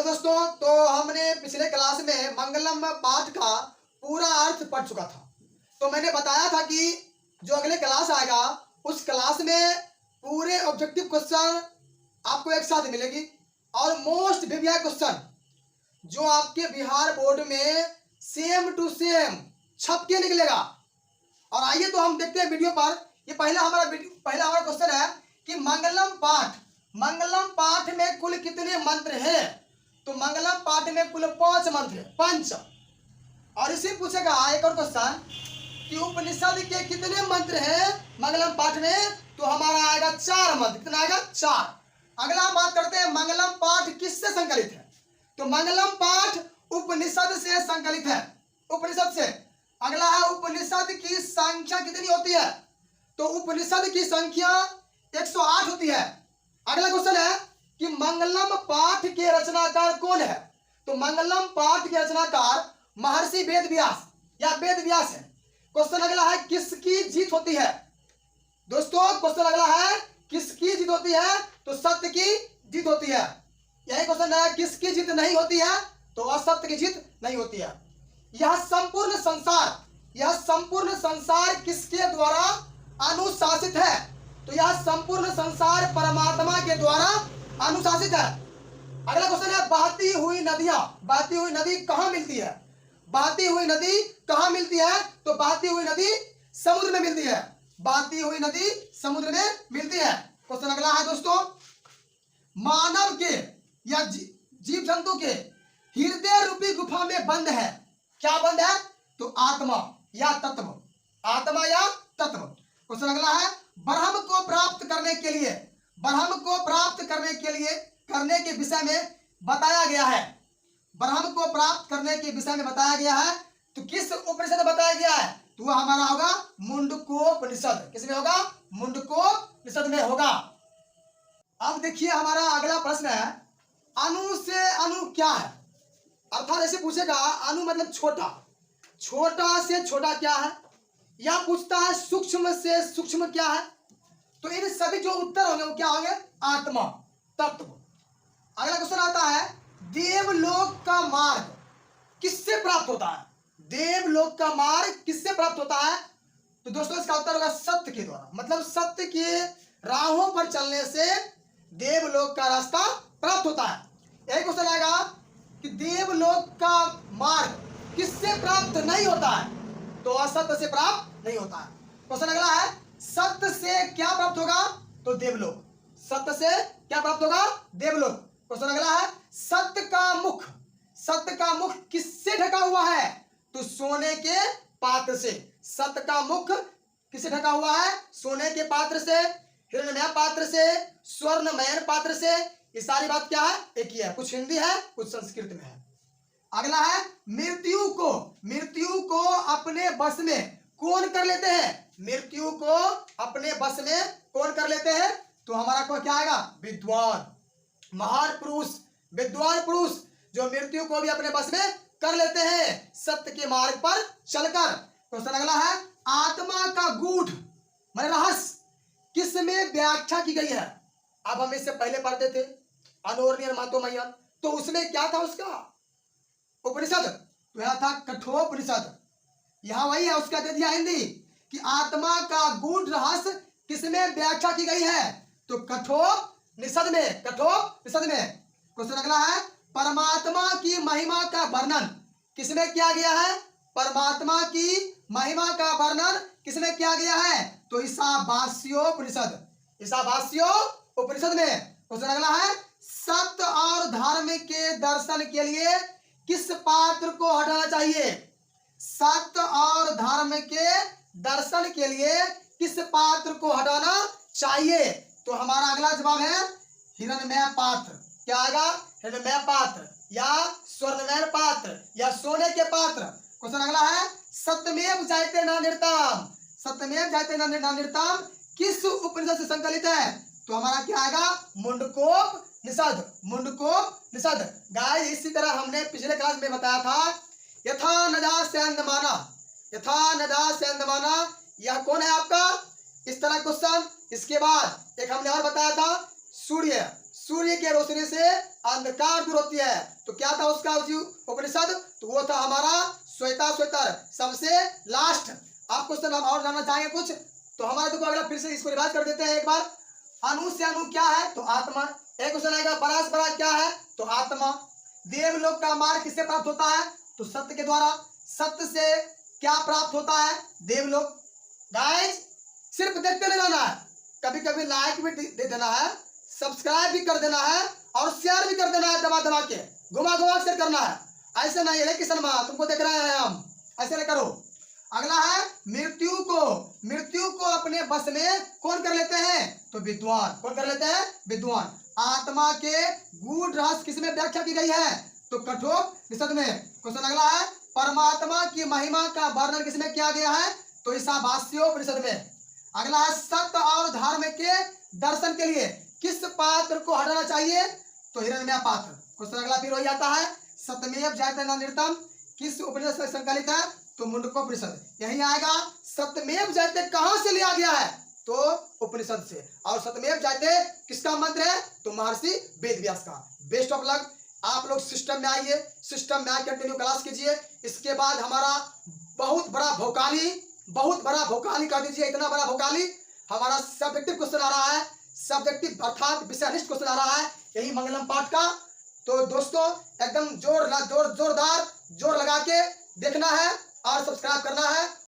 दोस्तों, तो हमने पिछले क्लास में मंगलम पाठ का पूरा अर्थ पढ़ चुका था। तो मैंने बताया था कि जो अगले क्लास आएगा उस क्लास में पूरे ऑब्जेक्टिव क्वेश्चन आपको एक साथ मिलेगी और मोस्ट वीवीआई क्वेश्चन जो आपके बिहार बोर्ड में सेम टू सेम छप के निकलेगा। और आइए तो हम देखते हैं वीडियो पर। ये पहला हमारा क्वेश्चन है कि मंगलम पाठ में कुल कितने मंत्र हैं। तो मंगलम पाठ में कुल 5 मंत्र, पंच। और इसी पूछेगा एक और क्वेश्चन कि उपनिषद के कितने मंत्र हैं मंगलम पाठ में। तो हमारा आएगा 4 मंत्र। कितना आएगा? 4। अगला बात करते हैं मंगलम पाठ किससे संकलित है। तो मंगलम पाठ उपनिषद से संकलित है, उपनिषद से। अगला है उपनिषद की संख्या कितनी होती है। तो उपनिषद की संख्या 108 होती है। अगला क्वेश्चन है कि मंगलम पाठ के रचनाकार कौन है। तो मंगलम पाठ के रचनाकार महर्षि वेद व्यास या वेद व्यास है। क्वेश्चन अगला है किसकी जीत होती है। दोस्तों क्वेश्चन अगला है किसकी जीत होती है। तो सत्य की जीत होती है। यही क्वेश्चन है किसकी जीत नहीं होती है। तो असत्य की जीत नहीं होती है। यह संपूर्ण संसार किसके द्वारा अनुशासित है। तो यह संपूर्ण संसार परमात्मा के द्वारा अनुशासित है। अगला क्वेश्चन है बहती हुई नदी कहाँ मिलती है। बहती हुई नदी कहाँ मिलती है। तो बहती हुई नदी समुद्र में मिलती है। बहती हुई नदी समुद्र में मिलती है। क्वेश्चन अगला है दोस्तों, मानव के या जीव जंतु के हृदय रूपी गुफा में बंद है। क्या बंद है। तो आत्मा या तत्व। आत्मा या तत्व। क्वेश्चन अगला है ब्रह्म को प्राप्त करने के विषय में बताया गया है। ब्रह्म को प्राप्त करने के विषय में बताया गया है। तो किस उपनिषद में बताया गया है। तो वह हमारा होगा मुंडकोपनिषद। किसमें होगा। मुंडकोपनिषद में होगा। अब देखिए हमारा अगला प्रश्न है अणु से अणु क्या है। अर्थात ऐसे पूछेगा अणु मतलब छोटा, छोटा से छोटा क्या है। या पूछता है सूक्ष्म से सूक्ष्म क्या है। तो इन सभी जो उत्तर होंगे वो क्या होंगे। आत्मा, तत्व। अगला क्वेश्चन आता है देवलोक का मार्ग किससे प्राप्त होता है। देवलोक का मार्ग किससे प्राप्त होता है। तो दोस्तों इसका उत्तर होगा सत्य के द्वारा। मतलब सत्य के राहों पर चलने से देवलोक का रास्ता प्राप्त होता है। यही क्वेश्चन आएगा कि देवलोक का मार्ग किससे प्राप्त नहीं होता है। तो असत्य से प्राप्त नहीं होता है। क्वेश्चन अगला है सत्य से क्या प्राप्त होगा। तो देवलोक। सत्य से क्या प्राप्त होगा। देवलोक। क्वेश्चन अगला है सत्य का मुख किससे ढका हुआ है। तो सोने के पात्र से। सत्य का मुख किससे ढका हुआ है। सोने के पात्र से, हिरण्मय पात्र से, स्वर्णमय पात्र से। ये सारी बात क्या है। एक ही है। कुछ हिंदी है कुछ संस्कृत में है। अगला है मृत्यु को अपने बस में कौन कर लेते हैं। मृत्यु को अपने बस में कौन कर लेते हैं। तो हमारा को क्या आएगा। विद्वान, महान पुरुष, विद्वान पुरुष जो मृत्यु को भी अपने बस में कर लेते हैं सत्य के मार्ग पर चलकर। क्वेश्चन अगला है आत्मा का गूढ़ मतलब रहस्य किसमें व्याख्या की गई है। अब हम इससे पहले पढ़ते थे अनोरनियन मातोमयन। तो उसमें क्या था उसका उपनिषद। तो यह था कठोपनिषद। यहां वही है उसका दे दिया हिंदी कि आत्मा का गूढ़ रहस्य किसमें व्याख्या की गई है। तो कठोपनिषद में। क्वेश्चन अगला है परमात्मा की महिमा का वर्णन किसमें किया गया है। परमात्मा की महिमा का वर्णन किसमें किया गया है। तो ईशावास्योपनिषद में। क्वेश्चन अगला है सत्य और धर्म के दर्शन के लिए किस पात्र को हटाना चाहिए। सत्य और धर्म के दर्शन के लिए किस पात्र को हटाना चाहिए। तो हमारा अगला जवाब है हिरण्मय पात्र। क्या आएगा। हिरण्मय पात्र या स्वर्णमय पात्र या सोने के पात्र। क्वेश्चन अगला है सत्यमेव जयते नान्यताम किस उपनिषद से संकलित है। तो हमारा क्या आएगा मुंडकोपनिषद। गाइस इसी तरह हमने पिछले क्लास में बताया था यथा नदा सेंदमाना यह कौन है आपका। इस तरह क्वेश्चन। इसके बाद एक हमने और बताया था सूर्य के रोशनी से अंधकार दूर होती है। तो क्या था उसका उपनिषद? तो वो था हमारा श्वेताश्वतर, सबसे लास्ट। आप क्वेश्चन हम और जानना चाहेंगे कुछ, तो हमारा देखो अगला फिर से इसको रिवाइज कर देते हैं एक बार। अणु से अणु क्या है? तो आत्मा। एक क्वेश्चन आएगा, बड़ा से बड़ा क्या है? तो आत्मा। देवलोक का मार्ग किससे प्राप्त होता है? तो सत्य के द्वारा। सत्य से क्या प्राप्त होता है? देवलोक। गाइस सिर्फ देखते नहीं रहना है, कभी कभी लाइक भी दे देना है, सब्सक्राइब भी कर देना है और शेयर भी कर देना है, दबा दबा के घुमा घुमा शेयर करना है। ऐसे नहीं है किशन माँ तुमको देख रहे हैं हम, ऐसे नहीं करो। अगला है मृत्यु को अपने बस में कौन कर लेते हैं? तो विद्वान। कौन कर लेते हैं? विद्वान। आत्मा के गूढ़ रहस्य किसमें व्याख्या की गई है? तो कठोपनिषद में। क्वेश्चन अगला है, परमात्मा की महिमा का वर्णन किसमें किया गया है? तो ईशावास्योपनिषद में। अगला है, सत्य और धर्म के दर्शन के लिए किस पात्र को हटाना चाहिए? तो हिरण्मय पात्र। क्वेश्चन अगला फिर वही आता है, सत्यमेव जयते नृतम किस उपनिषद से संकलित है? तो मुंडकोपनिषद। यही आएगा। सत्यमेव जयते कहां से लिया गया है? तो उपनिषद से। और सत्यमेव जयते किसका मंत्र है? तो महर्षि वेदव्यास का। Best of luck. आप लोग सिस्टम में आइए, सिस्टम में आकर कंटिन्यू क्लास कीजिए। इसके बाद हमारा बहुत बड़ा भोकाली कर दीजिए, इतना बड़ा भोकाली। हमारा सब्जेक्टिव क्वेश्चन आ रहा है, सब्जेक्टिव अर्थात विषयनिष्ठ क्वेश्चन आ रहा है, यही मंगलम पाठ का। तो दोस्तों एकदम जोरदार जोर लगा के देखना है और सब्सक्राइब करना है।